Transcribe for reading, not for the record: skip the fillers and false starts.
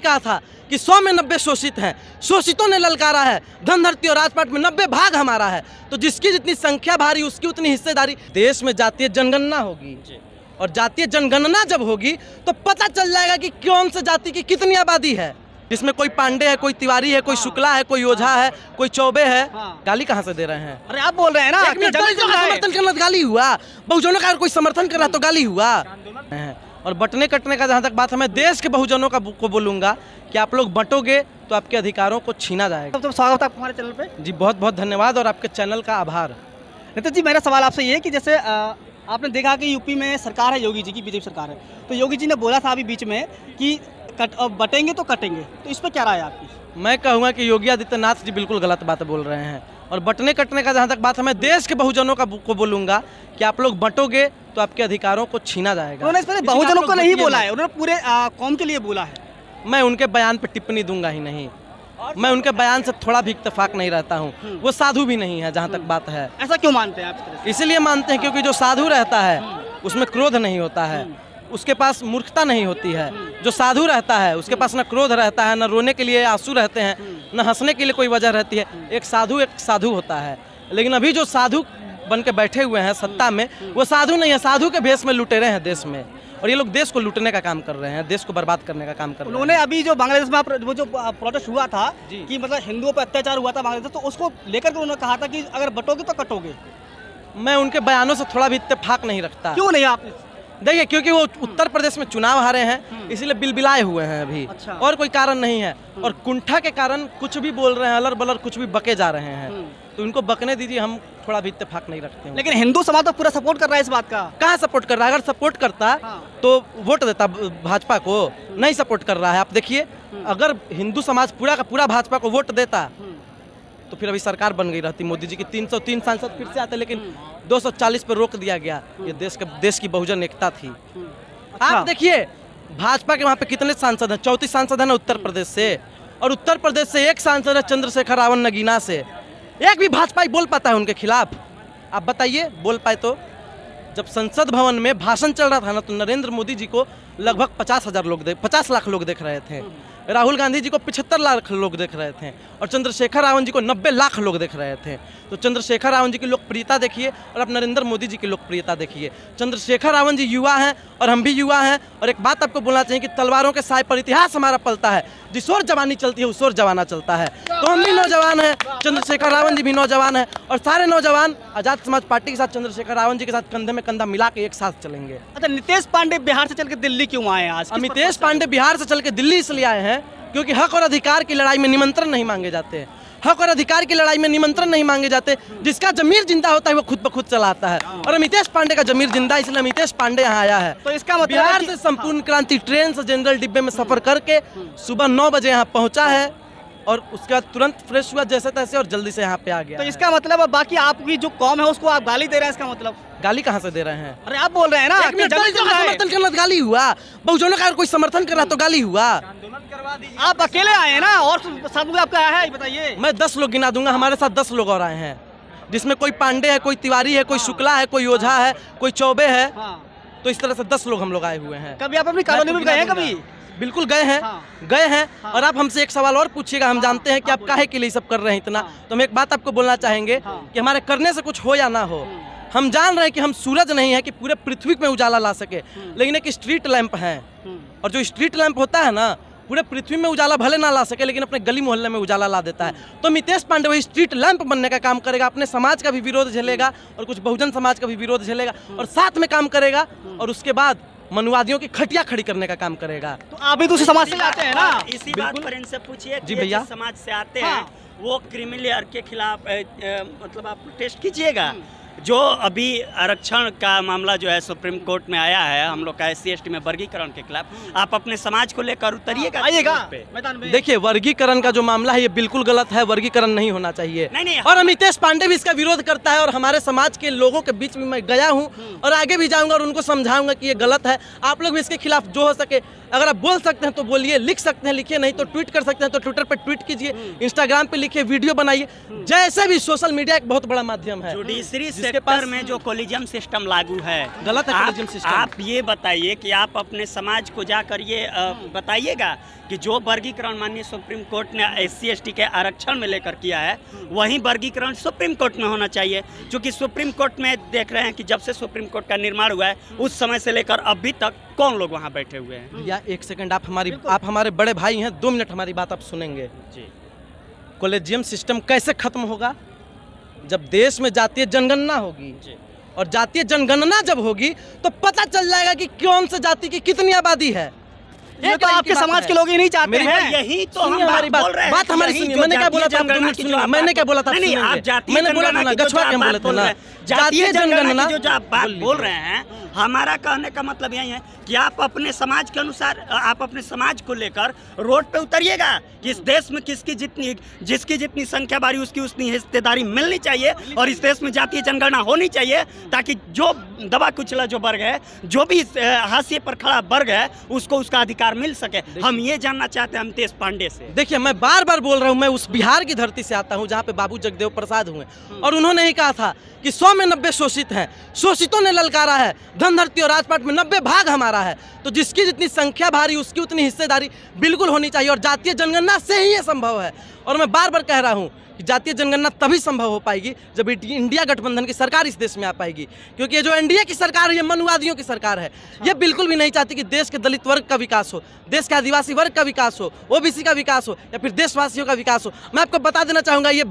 कहा था कि 100 में 90 शोषित हैं, शोषितों ने ललकारा है, धन धरती और राजपाट में 90 भाग हमारा है। तो जिसकी जितनी संख्या भारी उसकी उतनी हिस्सेदारी। देश में जातीय जनगणना होगी और जातीय जनगणना जब होगी तो पता चल जाएगा कि कौन से जाति की कितनी आबादी है, जिसमें कोई पांडे है, कोई तिवारी है, कोई शुक्ला है, कोई ओझा है, कोई चौबे है। गाली कहाँ से दे रहे हैं? अरे आप बोल रहे हैं ना, समर्थन करना तो गाली हुआ, बहुजनों का कोई समर्थन कर रहा तो गाली हुआ। और बंटने कटने का जहाँ तक बात है, मैं देश के बहुजनों को बोलूँगा कि आप लोग बंटोगे तो आपके अधिकारों को छीना जाएगा। तो स्वागत है हमारे चैनल पे। जी बहुत बहुत धन्यवाद और आपके चैनल का आभार। नेता जी, मेरा सवाल आपसे ये है कि जैसे आपने देखा कि यूपी में सरकार है योगी जी की, बीजेपी सरकार है, तो योगी जी ने बोला था अभी बीच में कि बटेंगे तो कटेंगे, तो इस पर क्या राय है आपकी? मैं कहूँगा कि योगी आदित्यनाथ जी बिल्कुल गलत बात बोल रहे हैं। और बंटने कटने का जहाँ तक बात है, मैं देश के बहुजनों को बोलूँगा कि आप लोग बंटोगे तो आपके अधिकारों को छीना जाएगा। उन्होंने इस पर बहुजनों को नहीं बोला है, उन्होंने पूरे कौम के लिए बोला है। मैं उनके बयान पर टिप्पणी दूंगा ही नहीं, मैं उनके बयान से थोड़ा भी इत्तेफाक नहीं रहता हूँ। वो साधु भी नहीं है जहाँ तक बात है। ऐसा क्यों मानते हैं आप? इसीलिए मानते हैं क्योंकि जो साधु रहता है उसमें क्रोध नहीं होता है, उसके पास मूर्खता नहीं होती है। जो साधु रहता है उसके पास न क्रोध रहता है, न रोने के लिए आंसू रहते हैं, न हंसने के लिए कोई वजह रहती है। एक साधु होता है। लेकिन अभी जो साधु बन के बैठे हुए हैं सत्ता में, वो साधु नहीं है, साधु के भेष में लुटेरे हैं देश में। और ये लोग देश को लूटने का काम कर रहे हैं, देश को बर्बाद करने का काम कर रहे हैं। उन्होंने अभी जो बांग्लादेश में वो जो प्रोटेस्ट हुआ था कि मतलब हिंदुओं पर अत्याचार हुआ था बांग्लादेश, तो उसको लेकर के उन्होंने कहा था कि अगर बटोगे तो कटोगे। मैं उनके बयानों से थोड़ा भी इत्तेफाक नहीं रखता। क्यों नहीं? आप देखिए, क्योंकि वो उत्तर प्रदेश में चुनाव हारे हैं, इसीलिए बिलबिलाए हुए हैं अभी। अच्छा। और कोई कारण नहीं है। और कुंठा के कारण कुछ भी बोल रहे हैं, अलर बलर कुछ भी बके जा रहे हैं। तो इनको बकने दीजिए, हम थोड़ा भी इत्तेफाक नहीं रखते हैं। लेकिन हिंदू समाज तो पूरा सपोर्ट कर रहा है इस बात का। कहाँ सपोर्ट कर रहा है? अगर सपोर्ट करता तो वोट देता भाजपा को। नहीं सपोर्ट कर रहा है। आप देखिए, अगर हिंदू समाज पूरा का पूरा भाजपा को वोट देता तो फिर अभी सरकार बन गई रहती मोदी जी की। 303 सांसद फिर से आते, लेकिन 240 पर रोक दिया गया। ये देश की बहुजन एकता थी। आप देखिए, भाजपा के वहाँ पे कितने सांसद हैं? 34 सांसद हैं ना उत्तर प्रदेश से, और उत्तर प्रदेश से एक सांसद है चंद्रशेखर रावण नगीना से। एक भी भाजपाई बोल पाता है उनके खिलाफ? आप बताइए, बोल पाए तो? जब संसद भवन में भाषण चल रहा था ना, तो नरेंद्र मोदी जी को लगभग 50 लाख लोग देख रहे थे। राहुल गांधी जी को 75 लाख लोग देख रहे थे, और चंद्रशेखर रावण जी को 90 लाख लोग देख रहे थे। तो चंद्रशेखर रावण जी की लोकप्रियता देखिए और अब नरेंद्र मोदी जी की लोकप्रियता देखिए। चंद्रशेखर रावण जी युवा हैं और हम भी युवा हैं। और एक बात आपको बोलना चाहिए कि तलवारों के साय पर इतिहास हमारा पलता है। जिस ओर जवानी चलती है उस ओर जवाना चलता है। तो हम भी नौजवान हैं, चंद्रशेखर रावण जी भी नौजवान हैं, और सारे नौजवान आजाद समाज पार्टी के साथ चंद्रशेखर रावण जी के साथ कंधे में कंधा मिला के एक साथ चलेंगे। अच्छा, नितेश पांडे बिहार से चल के दिल्ली क्यों आए आज? नितेश पांडे बिहार से चल के दिल्ली इसलिए आए हैं क्योंकि हक और अधिकार की लड़ाई में निमंत्रण नहीं मांगे जाते। हक और अधिकार की लड़ाई में निमंत्रण नहीं मांगे जाते। जिसका जमीर जिंदा होता है वो खुद ब खुद चलाता है, और अमितेश पांडे का जमीर जिंदा, इसलिए अमितेश पांडे यहाँ आया है। तो इसका मतलब बिहार से संपूर्ण क्रांति ट्रेन से जनरल डिब्बे में सफर करके सुबह 9 बजे यहाँ पहुँचा है, और उसके बाद तुरंत फ्रेश हुआ जैसे तैसे और जल्दी से यहाँ पे आ गया। तो इसका मतलब अब बाकी आपकी जो कौम है उसको आप गाली दे रहे हैं, इसका मतलब? गाली कहाँ से दे रहे हैं? अरे आप बोल रहे हैं ना, समर्थन करना तो गाली हुआ। बहुजनों का कोई समर्थन कर रहा तो गाली हुआ। आप अकेले आए हैं ना, और साथ में आपका आया है, बताइए। मैं 10 लोग गिना दूंगा, हमारे साथ 10 लोग और आए हैं, जिसमें कोई पांडे है, कोई तिवारी है, कोई शुक्ला है, कोई ओझा है, कोई चौबे है। तो इस तरह से 10 लोग हम लोग आए हुए हैं। कभी आप अपनी कॉलोनी में गए हैं? कभी? बिल्कुल गए हैं, गए हैं। और आप हमसे एक सवाल और पूछिएगा, हम जानते हैं कि आप काहे के लिए सब कर रहे हैं इतना। तो हम एक बात आपको बोलना चाहेंगे कि हमारे करने से कुछ हो या ना हो, हम जान रहे हैं कि हम सूरज नहीं है कि पूरे पृथ्वी में उजाला ला सके, लेकिन एक स्ट्रीट लैंप है। और जो स्ट्रीट लैंप होता है ना, पूरे पृथ्वी में उजाला भले ना ला सके, लेकिन अपने गली मोहल्ले में उजाला ला देता है। तो नितेश पांडे वही स्ट्रीट लैंप बनने का काम करेगा, अपने समाज का भी विरोध झेलेगा और कुछ बहुजन समाज का भी विरोध झेलेगा, और साथ में काम करेगा, और उसके बाद मनुवादियों की खटिया खड़ी करने का काम करेगा। तो आप भी दूसरी समाज से आते हैं ना? इसी बात पर इनसे पूछिए जी भैया, समाज से आते हैं वो क्रिमिनल के खिलाफ मतलब आप प्रोटेस्ट कीजिएगा। जो अभी आरक्षण का मामला जो है सुप्रीम कोर्ट में आया है, हम लोग का SC/ST में वर्गीकरण के खिलाफ, आप अपने समाज को लेकर उतरिएगा, आइएगा। देखिए, वर्गीकरण का जो मामला है ये बिल्कुल गलत है, वर्गीकरण नहीं होना चाहिए। नहीं, और अमितेश पांडे भी इसका विरोध करता है, और हमारे समाज के लोगों के बीच में मैं गया हूँ और आगे भी जाऊंगा और उनको समझाऊंगा कि ये गलत है। आप लोग भी इसके खिलाफ जो हो सके, अगर आप बोल सकते हैं तो बोलिए, लिख सकते हैं लिखिए, नहीं तो ट्वीट कर सकते हैं तो ट्विटर पर ट्वीट कीजिए, इंस्टाग्राम पे लिखिए, वीडियो बनाइए। जैसे भी सोशल मीडिया एक बहुत बड़ा माध्यम है। जुडिशरी सेक्टर में जो कोलिजम सिस्टम लागू है, गलत है आप- कोलिजम सिस्टम। आप ये बताइए कि आप अपने समाज को जाकर ये बताइएगा कि जो वर्गीकरण माननीय सुप्रीम कोर्ट ने SC/ST के आरक्षण में लेकर किया है, वही वर्गीकरण सुप्रीम कोर्ट में होना चाहिए। क्योंकि सुप्रीम कोर्ट में देख रहे हैं कि जब से सुप्रीम कोर्ट का निर्माण हुआ है, उस समय से लेकर अभी तक कौन लोग वहाँ बैठे हुए हैं? या एक सेकंड, आप हमारे बड़े भाई हैं, 2 मिनट हमारी बात आप सुनेंगे। जी, कॉलेजियम सिस्टम कैसे खत्म होगा? जब देश में जातीय जनगणना होगी, जी। और जातीय जनगणना जब होगी तो पता चल जाएगा कि कौन से जाति की कितनी आबादी है। ये तो आपके समाज के लोग ही नहीं चाहते मेरी हैं। यही तो सुनिए हम हमारी बात बोल रहे हैं। बात हमारी यही सुनिए। जो मैंने क्या बोला था? जातीय जनगणना की जो आप मैंने क्या बोला था? नहीं, सुनेंगे। आप जातीय मैंने बोला था जनगणना ना, की जो गछुआ आप के बात बोले थे बोल ना, रहे हैं, जातीय जनगणना की जो आप बात बोल बोल लीजिए। रहे हैं, हमारा कहने का मतलब यही है कि आप अपने समाज के अनुसार, आप अपने समाज को लेकर रोड पे उतरिएगा कि इस देश में जिसकी जितनी संख्या बारी उसकी उतनी हिस्सेदारी मिलनी चाहिए, और इस देश में जातीय जनगणना होनी चाहिए, ताकि जो दबा कुचला जो वर्ग है, जो भी हाशिए पर खड़ा वर्ग है, उसको उसका अधिकार मिल सके। हम ये जानना चाहते हैं अमितेश पांडे से। देखिए, मैं बार बार बोल रहा हूँ, मैं उस बिहार की धरती से आता हूँ जहाँ पे बाबू जगदेव प्रसाद हुए, और उन्होंने ही कहा था कि 100 में 90 शोषित हैं। शोषितों ने ललकारा है, धन धरती और राजपाट में 90 भाग हमारा है। तो जिसकी जितनी संख्या भारी उसकी उतनी हिस्सेदारी बिल्कुल होनी चाहिए, और जातीय जनगणना से ही ये संभव है। और मैं बार बार कह रहा हूँ कि जातीय जनगणना तभी संभव हो पाएगी जब इंडिया गठबंधन की सरकार इस देश में आ पाएगी। क्योंकि ये जो एनडीए की सरकार है, ये मनुवादियों की सरकार है। ये बिल्कुल भी नहीं चाहती कि देश के दलित वर्ग का विकास हो, देश के आदिवासी वर्ग का विकास हो, ओबीसी का विकास हो, या फिर देशवासियों का विकास हो। मैं आपको बता देना चाहूँगा, ये